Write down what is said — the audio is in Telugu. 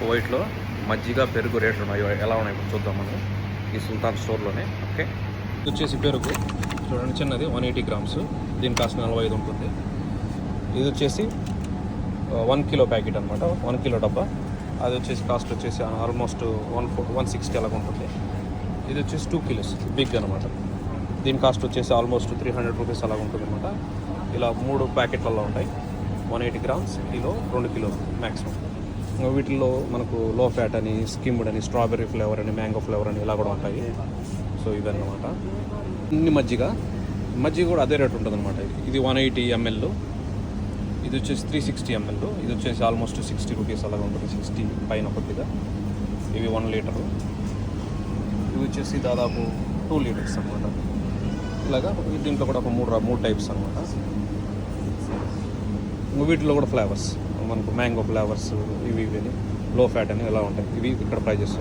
వైట్లో మజ్జిగ పెరుగు రేట్లు ఉన్నాయి, ఎలా ఉన్నాయి ఇప్పుడు చూద్దాం మనం ఈ సుల్తాన్ స్టోర్లోనే. ఓకే, ఇది వచ్చేసి పెరుగు చూడండి, చిన్నది 180 గ్రామ్స్, దీని కాస్ట్ 45 ఉంటుంది. ఇది వచ్చేసి 1 కిలో ప్యాకెట్ అనమాట, 1 కిలో డబ్బా. అది వచ్చేసి కాస్ట్ వచ్చేసి ఆల్మోస్ట్ 160 అలాగ ఉంటుంది. ఇది వచ్చేసి 2 కిలోస్ బిగ్ అనమాట, దీని కాస్ట్ వచ్చేసి ఆల్మోస్ట్ 300 రూపీస్ అలాగ ఉంటుంది అనమాట. ఇలా 3 ప్యాకెట్లలో ఉంటాయి, 180 గ్రామ్స్, కిలో, 2 కిలోలు మ్యాక్సిమం. వీటిల్లో మనకు లో ఫ్యాట్ అని, స్కిమ్డ్ అని, స్ట్రాబెర్రీ ఫ్లేవర్ అని, మ్యాంగో ఫ్లేవర్ అని ఇలా కూడా ఉంటాయి. సో ఇదన్నమాట. ఇన్ని మజ్జిగ కూడా అదే రేట్ ఉంటుంది అనమాట. ఇది 180 ml, ఇది వచ్చేసి 360 ml, ఇది వచ్చేసి ఆల్మోస్ట్ 60 రూపీస్ అలాగా ఉంటుంది, 60 పైన కొద్దిగా. ఇవి 1 లీటరు, ఇవి వచ్చేసి దాదాపు 2 లీటర్స్ అనమాట. ఇలాగా దీంట్లో కూడా ఒక 3 టైప్స్ అనమాట. వీటిలో కూడా ఫ్లేవర్స్ మనకు మ్యాంగో ఫ్లేవర్స్, ఇవి అని, లో ఫ్యాట్ అని ఇలా ఉంటాయి. ఇవి ఇక్కడ ప్రైజెస్.